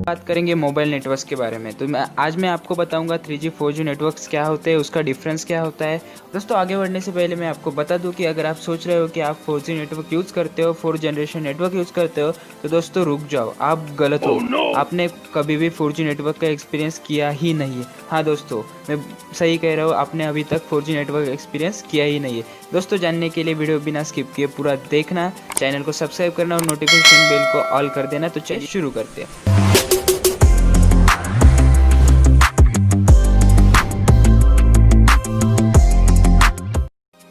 बात करेंगे mobile networks के बारे में। तो आज मैं आपको बताऊंगा 3G 4G नेटवर्क्स क्या होते हैं, उसका डिफरेंस क्या होता है। दोस्तों आगे बढ़ने से पहले मैं आपको बता दूं कि अगर आप सोच रहे हो कि आप 4G नेटवर्क यूज़ करते हो, 4 जनरेशन नेटवर्क यूज़ करते हो, तो दोस्तों रुक जाओ, आप गलत हो। आपने कभी भी 4G नेटवर्क का एक्सपीरियंस किया ही नहीं है। हाँ दोस्तों, मैं सही कह रहा हूँ, आपने अभी तक 4G नेटवर्क एक्सपीरियंस किया ही नहीं है। दोस्तों जानने के लिए वीडियो बिना स्किप किए पूरा देखना, चैनल को सब्सक्राइब करना और नोटिफिकेशन बेल को ऑल कर देना। तो चलिए शुरू करते हैं।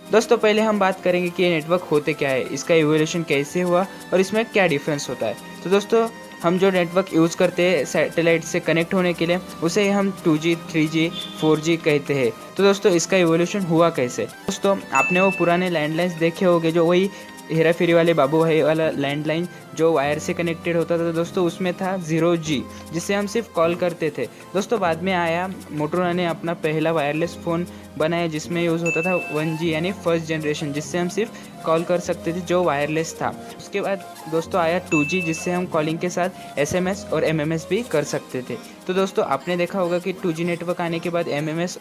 दोस्तों पहले हम बात करेंगे कि ये नेटवर्क होते क्या है, इसका इवोल्यूशन कैसे हुआ और इसमें क्या डिफरेंस होता है। तो दोस्तों हम जो नेटवर्क यूज़ करते हैं सैटेलाइट से कनेक्ट होने के लिए, उसे हम 2G 3G 4G कहते हैं। तो दोस्तों इसका इवोल्यूशन हुआ कैसे। दोस्तों आपने वो पुराने लैंडलाइंस देखे होंगे, जो वही हेरा फेरी वाले बाबू भाई वाला लैंडलाइन जो वायर से कनेक्टेड होता था। तो दोस्तों उसमें था 0G, जिससे हम सिर्फ कॉल करते थे। दोस्तों बाद में आया मोटोरोला ने अपना पहला वायरलेस फ़ोन बनाया, जिसमें यूज़ होता था 1G यानी फर्स्ट जनरेशन, जिससे हम सिर्फ कॉल कर सकते थे, जो वायरलेस था। उसके बाद दोस्तों आया 2G, जिससे हम कॉलिंग के साथ SMS और MMS भी कर सकते थे। तो दोस्तों आपने देखा होगा कि 2G नेटवर्क आने के बाद MMS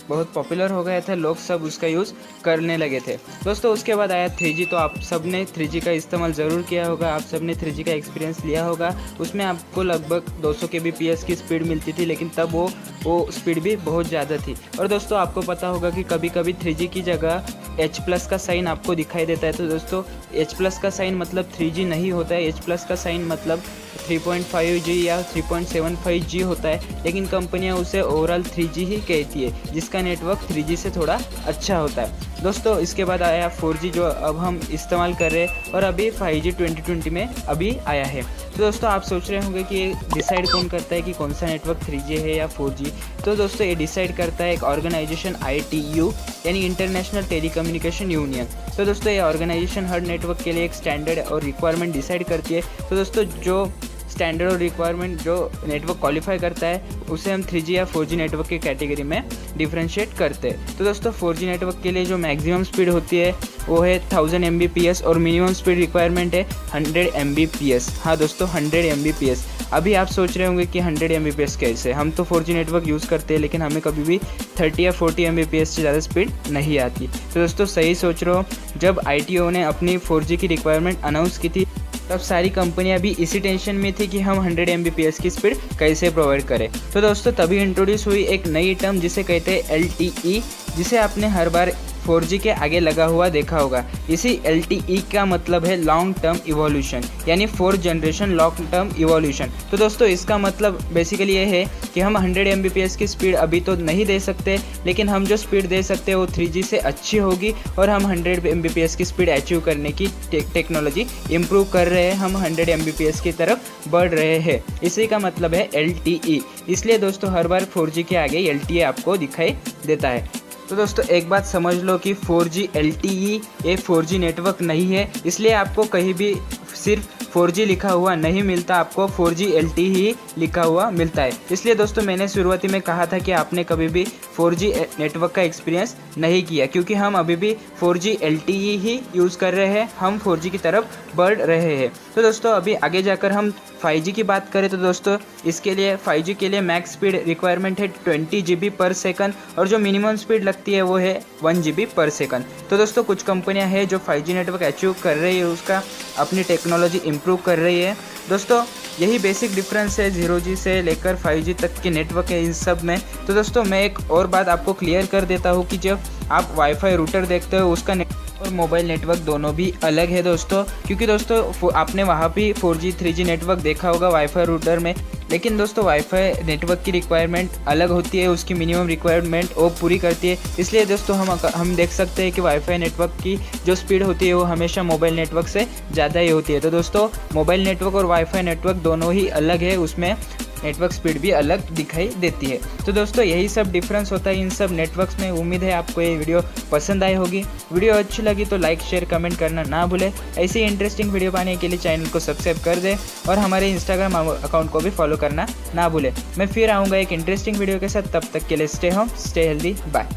बहुत पॉपुलर हो गया था, लोग सब उसका यूज़ करने लगे थे। दोस्तों उसके बाद आया 3G। तो आप सब ने 3G का इस्तेमाल ज़रूर किया होगा, आप सब ने 3G का एक्सपीरियंस लिया होगा। उसमें आपको लगभग 200 kbps की स्पीड मिलती थी, लेकिन तब वो स्पीड भी बहुत ज़्यादा थी। और दोस्तों आपको पता होगा कि कभी कभी 3G की जगह H+ का साइन आपको दिखाई देता है। तो दोस्तों H+ का साइन मतलब 3G नहीं होता है, H+ का साइन मतलब 3.5G या 3.75G होता है, लेकिन कंपनियां उसे ओवरऑल 3G ही कहती है, जिसका नेटवर्क 3G से थोड़ा अच्छा होता है। दोस्तों इसके बाद आया 4G, जो अब हम इस्तेमाल कर रहे हैं, और अभी 5G 2020 में अभी आया है। तो दोस्तों आप सोच रहे होंगे कि ये डिसाइड कौन करता है कि कौन सा नेटवर्क 3G है या 4G। तो दोस्तों ये डिसाइड करता है एक ऑर्गेनाइजेशन ITU यानी इंटरनेशनल टेलीकम्युनिकेशन यूनियन। तो दोस्तों ये ऑर्गेनाइजेशन हर नेटवर्क के लिए एक स्टैंडर्ड और रिक्वायरमेंट डिसाइड करती है। तो दोस्तों जो स्टैंडर्ड और रिक्वायरमेंट जो नेटवर्क क्वालिफाई करता है, उसे हम 3G या 4G नेटवर्क की कैटेगरी में डिफ्रेंशिएट करते हैं। तो दोस्तों 4G नेटवर्क के लिए जो मैक्सिमम स्पीड होती है वो है 1000 Mbps और मिनिमम स्पीड रिक्वायरमेंट है 100 Mbps। हाँ दोस्तों 100 Mbps। अभी आप सोच रहे होंगे कि 100 Mbps कैसे, हम तो 4G नेटवर्क यूज़ करते हैं, लेकिन हमें कभी भी 30 या 40 Mbps से ज़्यादा स्पीड नहीं आती। तो दोस्तों सही सोच रहे हो, जब ITO ने अपनी 4G की रिक्वायरमेंट अनाउंस की थी, तब सारी कंपनियां भी इसी टेंशन में थी कि हम 100 Mbps की स्पीड कैसे प्रोवाइड करें। तो दोस्तों तभी इंट्रोड्यूस हुई एक नई टर्म जिसे कहते हैं LTE, जिसे आपने हर बार 4G के आगे लगा हुआ देखा होगा। इसी LTE का मतलब है लॉन्ग टर्म इवोल्यूशन, यानी 4th generation long term evolution. तो दोस्तों इसका मतलब बेसिकली ये है कि हम 100 Mbps की स्पीड अभी तो नहीं दे सकते, लेकिन हम जो स्पीड दे सकते हैं वो 3G से अच्छी होगी, और हम 100 Mbps की स्पीड अचीव करने की टेक्नोलॉजी इम्प्रूव कर रहे हैं, हम 100 Mbps की तरफ बढ़ रहे हैं। इसी का मतलब है LTE। इसलिए दोस्तों हर बार 4G के आगे LTE आपको दिखाई देता है। तो दोस्तों एक बात समझ लो कि 4G LTE ये 4G नेटवर्क नहीं है, इसलिए आपको कहीं भी सिर्फ 4G लिखा हुआ नहीं मिलता, आपको 4G LTE ही लिखा हुआ मिलता है। इसलिए दोस्तों मैंने शुरुआती में कहा था कि आपने कभी भी 4G नेटवर्क का एक्सपीरियंस नहीं किया, क्योंकि हम अभी भी 4G LTE ही यूज़ कर रहे हैं, हम 4G की तरफ बढ़ रहे हैं। तो दोस्तों अभी आगे जाकर हम 5G की बात करें, तो दोस्तों इसके लिए 5G के लिए मैक्स स्पीड रिक्वायरमेंट है 20 GB पर सेकंड, और जो मिनिमम स्पीड लगती है वो है 1 GB पर सेकंड। तो दोस्तों कुछ कंपनियां हैं जो 5G नेटवर्क अचीव कर रही है, उसका अपनी टेक्नोलॉजी इम्प्रूव कर रही है। दोस्तों यही बेसिक डिफरेंस है 0G से लेकर 5G तक के नेटवर्क है इन सब में। तो दोस्तों मैं एक और बात आपको क्लियर कर देता हूँ कि जब आप वाईफाई रूटर देखते हो, उसका और मोबाइल नेटवर्क दोनों भी अलग है दोस्तों, क्योंकि दोस्तों आपने वहाँ भी 4G 3G नेटवर्क देखा होगा वाईफाई रूटर में, लेकिन दोस्तों वाईफाई नेटवर्क की रिक्वायरमेंट अलग होती है, उसकी मिनिमम रिक्वायरमेंट वो पूरी करती है। इसलिए दोस्तों हम देख सकते हैं कि वाईफाई नेटवर्क की जो स्पीड होती है वो हमेशा मोबाइल नेटवर्क से ज़्यादा ही होती है। तो दोस्तों मोबाइल नेटवर्क और वाईफाई नेटवर्क दोनों ही अलग है, उसमें नेटवर्क स्पीड भी अलग दिखाई देती है। तो दोस्तों यही सब डिफरेंस होता है इन सब नेटवर्क्स में। उम्मीद है आपको ये वीडियो पसंद आई होगी। वीडियो अच्छी लगी तो लाइक शेयर कमेंट करना ना भूले। ऐसी इंटरेस्टिंग वीडियो पाने के लिए चैनल को सब्सक्राइब कर दें और हमारे इंस्टाग्राम अकाउंट को भी फॉलो करना ना भूले। मैं फिर आऊँगा एक इंटरेस्टिंग वीडियो के साथ, तब तक के लिए stay home stay healthy, bye.